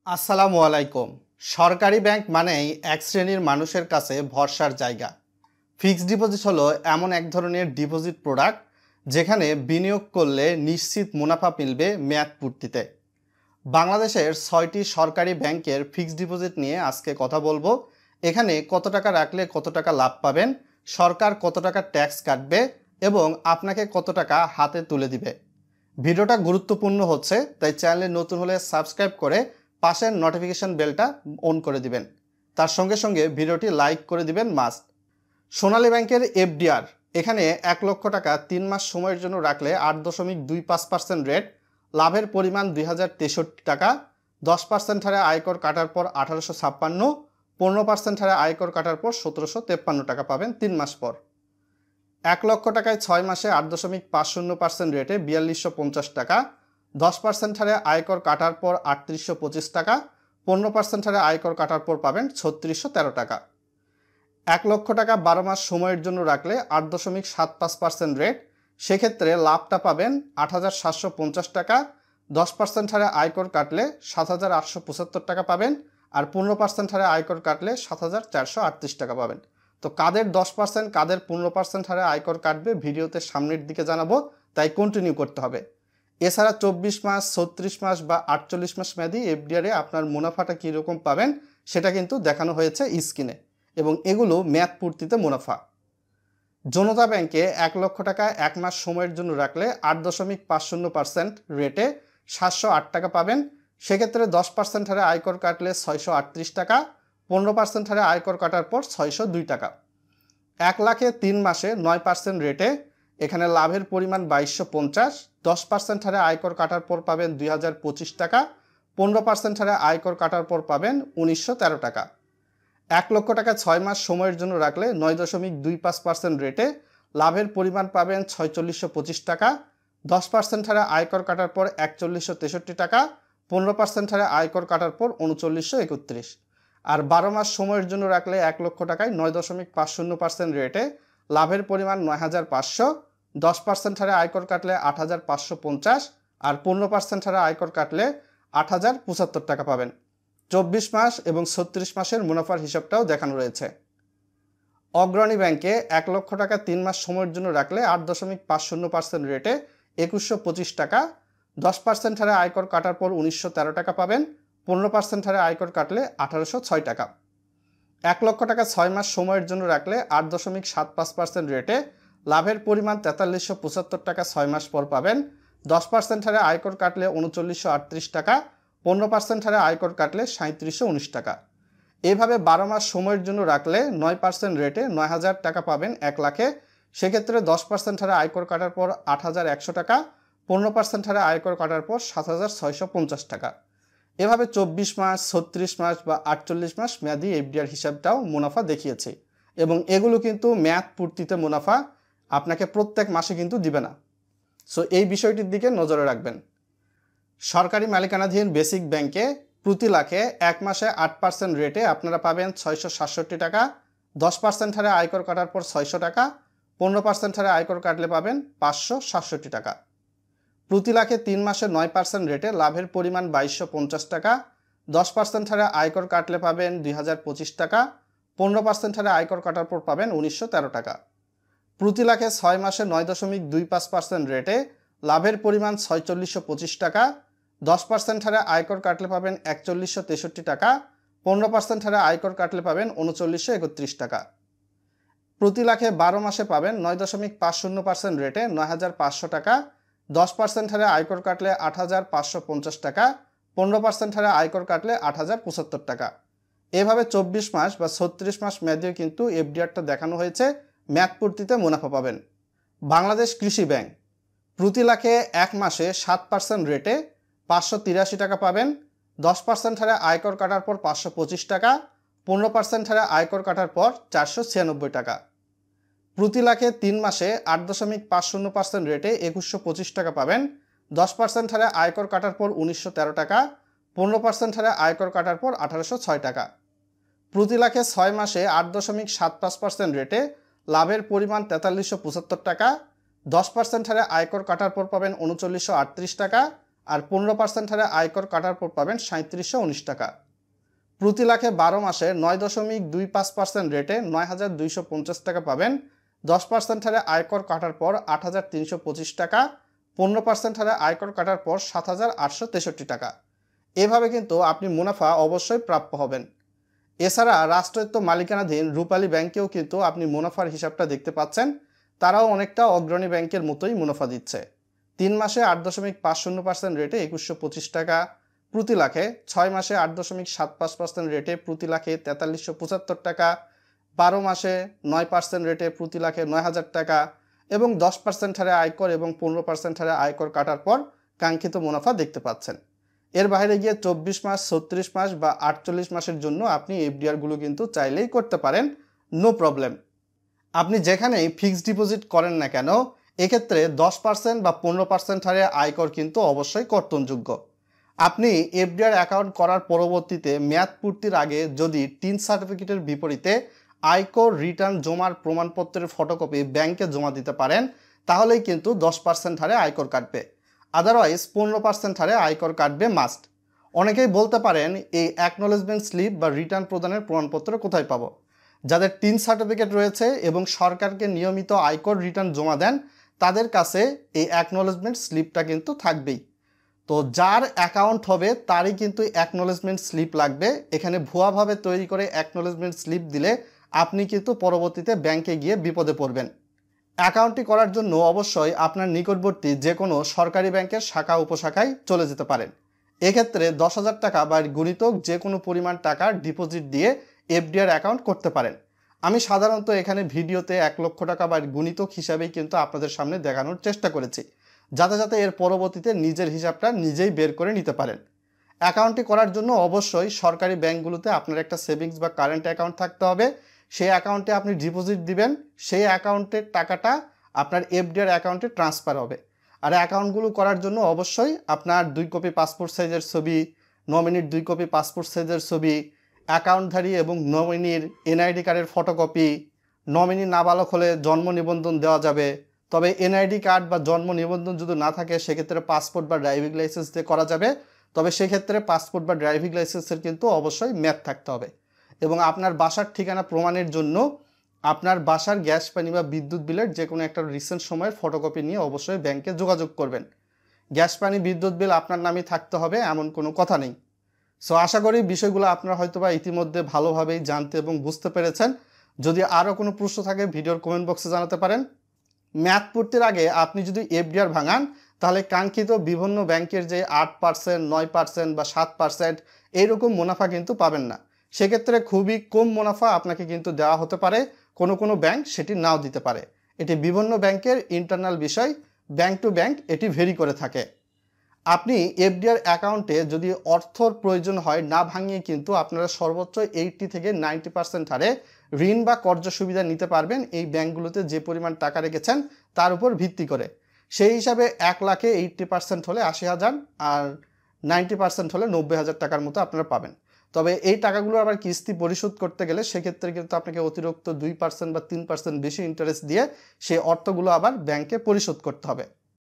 আসসালামু আলাইকুম। সরকারি ব্যাংক মানেই এক শ্রেণীর মানুষের কাছে ভরসার জায়গা। ফিক্সড ডিপোজিট হলো এমন এক ধরনের ডিপোজিট প্রোডাক্ট যেখানে বিনিয়োগ করলে নিশ্চিত মুনাফা মিলবে মেয়াদ পূর্তিতে। বাংলাদেশের ৬টি সরকারি ব্যাংকের ফিক্সড ডিপোজিট নিয়ে আজকে কথা বলবো। এখানে কত টাকা রাখলে কত টাকা লাভ পাবেন, সরকার কত টাকা ট্যাক্স কাটবে এবং আপনাকে কত টাকা হাতে তুলে দিবে। ভিডিওটা গুরুত্বপূর্ণ হচ্ছে, তাই চ্যানেলে নতুন হলে সাবস্ক্রাইব করে পাশের নোটিফিকেশন বেলটা অন করে দিবেন। তার সঙ্গে সঙ্গে ভিডিওটি লাইক করে দিবেন মাস্ট। সোনালী ব্যাংকের এফডিআর, এখানে ১ লক্ষ টাকা ৩ মাস সময়ের জন্য রাখলে ৮.25% রেট, লাভের পরিমাণ ২০৬৩ টাকা, 10% হারে আয়কর কাটার পর ১৮৫৬, ১৫% হারে আয়কর কাটার পর ১৭৫৩ টাকা পাবেন ৩ মাস পর। ১ লক্ষ টাকায় ৬ মাসে ৮.৫০% রেটে ৪২৫০ টাকা, 10% হারে আয়কর কাটার পর ৩৮২৫ টাকা, ১৫% হারে আয়কর কাটার পর পাবেন ৩৬১৩ টাকা। ১ লক্ষ টাকা ১২ মাস সময়ের জন্য রাখলে ৮.৭৫% রেট, সেক্ষেত্রে লাভটা পাবেন ৮৭৫০ টাকা, 10% হারে আয়কর কাটলে ৭৮৭৫ টাকা পাবেন, আর ১৫% হারে আয়কর কাটলে ৭৪৩৮ টাকা পাবেন। তো কাদের 10% কাদের 15% হারে আয়কর কাটবে ভিডিওতে সামনের দিকে জানাবো, তাই কন্টিনিউ করতে হবে। এছাড়া ২৪ মাস, ৩৬ মাস বা ৪৮ মাস মেয়াদি এফডিআরে আপনার মুনাফাটা কীরকম পাবেন সেটা কিন্তু দেখানো হয়েছে স্ক্রিনে, এবং এগুলো মেয়াদ পূর্তিতে মুনাফা। জনতা ব্যাংকে ১ লক্ষ টাকা ১ মাস সময়ের জন্য রাখলে ৮.৫০% রেটে ৭০৮ টাকা পাবেন, সেক্ষেত্রে 10% হারে আয়কর কাটলে ৬৩৮ টাকা, ১৫% হারে আয়কর কাটার পর ৬০২ টাকা। ১ লাখে ৩ মাসে ৯% রেটে, এখানে লাভের পরিমাণ ২২৫০, 10% হারে আয়কর কাটার পর পাবেন ২০২৫ টাকা, ১৫% হারে আয়কর কাটার পর পাবেন ১৯১৩ টাকা। ১ লক্ষ টাকা ৬ মাস সময়ের জন্য রাখলে ৯.২৫% রেটে, লাভের পরিমাণ পাবেন ৪৬২৫ টাকা, 10% হারে আয়কর কাটার পর ৪১৬৩ টাকা, ১৫% হারে আয়কর কাটার পর ৩৯৩১। আর ১২ মাস সময়ের জন্য রাখলে ১ লক্ষ টাকায় ৯.৫০% রেটে, লাভের পরিমাণ ৯৫০০, 10% হারে আয়কর কাটলে ৮৫৫০, আর ১৫% হারে আয়কর কাটলে ৮০৭৫ টাকা পাবেন। ২৪ মাস এবং ৩৬ মাসের মুনাফার হিসাবটাও দেখানো রয়েছে। অগ্রণী ব্যাংকে ১ লক্ষ টাকা ৩ মাস সময়ের জন্য রাখলে ৮.৫০% রেটে ২১২৫ টাকা, 10% হারে আয়কর কাটার পর ১৯১৩ টাকা পাবেন, ১৫% হারে আয়কর কাটলে ১৮০৬ টাকা। ১ লক্ষ টাকা ৬ মাস সময়ের জন্য রাখলে ৮.৭৫% রেটে, লাভের পরিমাণ ৪৩৭৫ টাকা ৬ মাস পর পাবেন, 10% হারে আয়কর কাটলে ৩৯৩৮ টাকা, ১৫% হারে আয়কর কাটলে ৩৭১৯ টাকা। এভাবে ১২ মাস সময়ের জন্য রাখলে ৯% রেটে ৯০০০ টাকা পাবেন ১ লাখে, সেক্ষেত্রে 10% হারে আয়কর কাটার পর ৮১০০ টাকা, ১৫% হারে আয়কর কাটার পর ৭৬৫০ টাকা। এভাবে ২৪ মাস, ৩৬ মাস বা ৪৮ মাস মেয়াদি এফডিআর হিসাবটাও মুনাফা দেখিয়েছে, এবং এগুলো কিন্তু মেয়াদ পূর্তিতে মুনাফা, আপনাকে প্রত্যেক মাসে কিন্তু দিবে না। সো এই বিষয়টির দিকে নজরে রাখবেন। সরকারি মালিকানাধীন বেসিক ব্যাংকে প্রতি লাখে ১ মাসে ৮% রেটে আপনারা পাবেন ৬৬৭ টাকা, 10% হারে আয়কর কাটার পর ৬০০ টাকা, ১৫% হারে আয়কর কাটলে পাবেন ৫৬৭ টাকা। প্রতি লাখে ৩ মাসে ৯% রেটে লাভের পরিমাণ ২২৫০ টাকা, 10% হারে আয়কর কাটলে পাবেন ২০২৫ টাকা, ১৫% হারে আয়কর কাটার পর পাবেন ১৯১৩ টাকা। প্রতি লাখে ৬ মাসে ৯.২৫% রেটে লাভের পরিমাণ ৪৬২৫ টাকা, 10% হারে আয়কর কাটলে পাবেন ৪১৬৩ টাকা, ১৫% হারে আয়কর কাটলে পাবেন ৩৯৩১ টাকা। প্রতি লাখে ১২ মাসে পাবেন ৯.৫০% রেটে ৯৫০০ টাকা, 10% হারে আয়কর কাটলে ৮৫৫০ টাকা, ১৫% হারে আয়কর কাটলে ৮০৭৫ টাকা। এভাবে ২৪ মাস বা ৩৬ মাস মেয়াদেও কিন্তু এফডিআরটা দেখানো হয়েছে, মেয়াদ পূর্তিতে মুনাফা পাবেন। বাংলাদেশ কৃষি ব্যাংক প্রতি লাখে ১ মাসে ৭% রেটে ৫৮৩ টাকা পাবেন, 10% হারে আয়কর কাটার পর ৫২৫ টাকা, ১৫% হারে আয়কর কাটার পর ৪৯৬ টাকা। প্রতি লাখে ৩ মাসে ৮.৫০% রেটে ২১২৫ টাকা পাবেন, 10% হারে আয়কর কাটার পর ১৯১৩ টাকা, ১৫% হারে আয়কর কাটার পর ১৮০৬ টাকা। প্রতি লাখে ৬ মাসে ৮.৭৫% রেটে লাভের পরিমাণ ৪৩৭৫ টাকা, 10% হারে আয়কর কাটার পর পাবেন ৩৯৩৮ টাকা, আর 15% হারে আয়কর কাটার পর পাবেন 3719 টাকা। প্রতি লাখে 12 মাসে 9.25% রেটে 9250 টাকা পাবেন। 10% হারে আয়কর কাটার পর 8325 টাকা, 15% হারে আয়কর কাটার পর 7863 টাকা। এভাবে কিন্তু আপনি মুনাফা অবশ্যই প্রাপ্য হবেন। এছাড়া রাষ্ট্রায়ত্ত মালিকানাধীন রূপালী ব্যাংকেও কিন্তু আপনি মুনাফার হিসাবটা দেখতে পাচ্ছেন, তারাও অনেকটা অগ্রণী ব্যাংকের মতোই মুনাফা দিচ্ছে। 3 মাসে 8.50% রেটে 2125 টাকা প্রতি লাখে, 6 মাসে 8.75% রেটে প্রতি লাখে 4375 টাকা, 12 মাসে 9% রেটে প্রতি লাখে 9000 টাকা এবং 10% হারে আয়কর এবং 15% হারে আয়কর কাটার পর কাঙ্ক্ষিত মুনাফা দেখতে পাচ্ছেন। এর বাইরে গিয়ে 24 মাস, 36 মাস বা 48 মাসের জন্য আপনি এফডিআরগুলো কিন্তু চাইলেই করতে পারেন, নো প্রবলেম। আপনি যেখানেই ফিক্সড ডিপোজিট করেন না কেন, এক্ষেত্রে 10% বা 15% হারে আয়কর কিন্তু অবশ্যই কর্তনযোগ্য। আপনি এফডিআর অ্যাকাউন্ট করার পরবর্তীতে মেয়াদ পূর্তির আগে যদি টিন সার্টিফিকেটের বিপরীতে আয়কর রিটার্ন জমার প্রমাণপত্রের ফটোকপি ব্যাংকে জমা দিতে পারেন, তাহলেই কিন্তু 10% হারে আয়কর কাটবে। আদারওয়াইজ 15% হারে আয়কর কাটবে মাস্ট। অনেকেই বলতে পারেন এই অ্যাকনোলেজমেন্ট স্লিপ বা রিটার্ন প্রদানের প্রমাণপত্র কোথায় পাবো? যাদের টিন সার্টিফিকেট রয়েছে এবং সরকারকে নিয়মিত আয়কর রিটার্ন জমা দেন, তাদের কাছে এই অ্যাকনোলেজমেন্ট স্লিপটা কিন্তু থাকবেই। তো যার অ্যাকাউন্ট হবে তারই কিন্তু অ্যাকনোলেজমেন্ট স্লিপ লাগবে। এখানে ভুয়াভাবে তৈরি করে অ্যাকনোলেজমেন্ট স্লিপ দিলে আপনি কিন্তু পরবর্তীতে ব্যাংকে গিয়ে বিপদে পড়বেন। অ্যাকাউন্টটি করার জন্য অবশ্যই আপনার নিকটবর্তী যে কোনো সরকারি ব্যাংকের শাখা উপশাখায় চলে যেতে পারেন। এক্ষেত্রে 10,000 টাকা বা গুণিতক যে কোনো পরিমাণ টাকা ডিপোজিট দিয়ে এফডিআর অ্যাকাউন্ট করতে পারেন। আমি সাধারণত এখানে ভিডিওতে 1 লক্ষ টাকা বা গুণিতক হিসাবেই কিন্তু আপনাদের সামনে দেখানোর চেষ্টা করেছি, যাতে এর পরবর্তীতে নিজের হিসাবটা নিজেই বের করে নিতে পারেন। অ্যাকাউন্টটি করার জন্য অবশ্যই সরকারি ব্যাংকগুলোতে আপনার একটা সেভিংস বা কারেন্ট অ্যাকাউন্ট থাকতে হবে। সেই অ্যাকাউন্টে আপনি ডিপোজিট দিবেন, সেই অ্যাকাউন্টের টাকাটা আপনার এফডিআর অ্যাকাউন্টে ট্রান্সফার হবে। আর অ্যাকাউন্টগুলো করার জন্য অবশ্যই আপনার 2 কপি পাসপোর্ট সাইজের ছবি, নমিনির 2 কপি পাসপোর্ট সাইজের ছবি, অ্যাকাউন্টধারী এবং নমিনির এনআইডি কার্ডের ফটোকপি, নমিনি নাবালক হলে জন্ম নিবন্ধন দেওয়া যাবে। তবে এনআইডি কার্ড বা জন্ম নিবন্ধন যদি না থাকে সেক্ষেত্রে পাসপোর্ট বা ড্রাইভিং লাইসেন্স দিয়ে করা যাবে। তবে সেক্ষেত্রে পাসপোর্ট বা ড্রাইভিং লাইসেন্সের কিন্তু অবশ্যই মেয়াদ থাকতে হবে। এবং আপনার বাসার ঠিকানা প্রমাণের জন্য আপনার বাসার গ্যাস পানি বা বিদ্যুৎ বিলের যে কোনো একটা রিসেন্ট সময়ের ফটোকপি নিয়ে অবশ্যই ব্যাংকে যোগাযোগ করবেন। গ্যাস পানি বিদ্যুৎ বিল আপনার নামে থাকতে হবে এমন কোনো কথা নেই। সো আশা করি বিষয়গুলো আপনারা হয়তোবা ইতিমধ্যে ভালোভাবেই জানতে এবং বুঝতে পেরেছেন। যদি আরও কোনো প্রশ্ন থাকে ভিডিওর কমেন্ট বক্সে জানাতে পারেন। মেয়াদ পূর্তির আগে আপনি যদি এফডিআর ভাঙান, তাহলে কাঙ্ক্ষিত বিভিন্ন ব্যাংকের যে 8%, 9% বা 7% এইরকম মুনাফা কিন্তু পাবেন না। সেক্ষেত্রে খুবই কম মুনাফা আপনাকে কিন্তু দেওয়া হতে পারে, কোনো ব্যাংক সেটি নাও দিতে পারে। এটি বিভিন্ন ব্যাংকের ইন্টারনাল বিষয়, ব্যাংক টু ব্যাংক এটি ভেরি করে থাকে। আপনি এফডিআর অ্যাকাউন্টে যদি অর্থর প্রয়োজন হয় না ভাঙিয়ে কিন্তু আপনারা সর্বোচ্চ 80 থেকে 90% হারে ঋণ বা কর্জ সুবিধা নিতে পারবেন এই ব্যাংকগুলোতে যে পরিমাণ টাকা রেখেছেন তার উপর ভিত্তি করে। সেই হিসাবে 1 লাখে 80% হলে 80,000 আর 90% হলে 90,000 টাকার মতো আপনারা পাবেন। তবে এই টাকাগুলো আবার কিস্তি পরিশোধ করতে গেলে সেক্ষেত্রে কিন্তু আপনাকে অতিরিক্ত 2% বা 3% বেশি ইন্টারেস্ট দিয়ে সেই অর্থগুলো আবার ব্যাংকে পরিশোধ করতে হবে।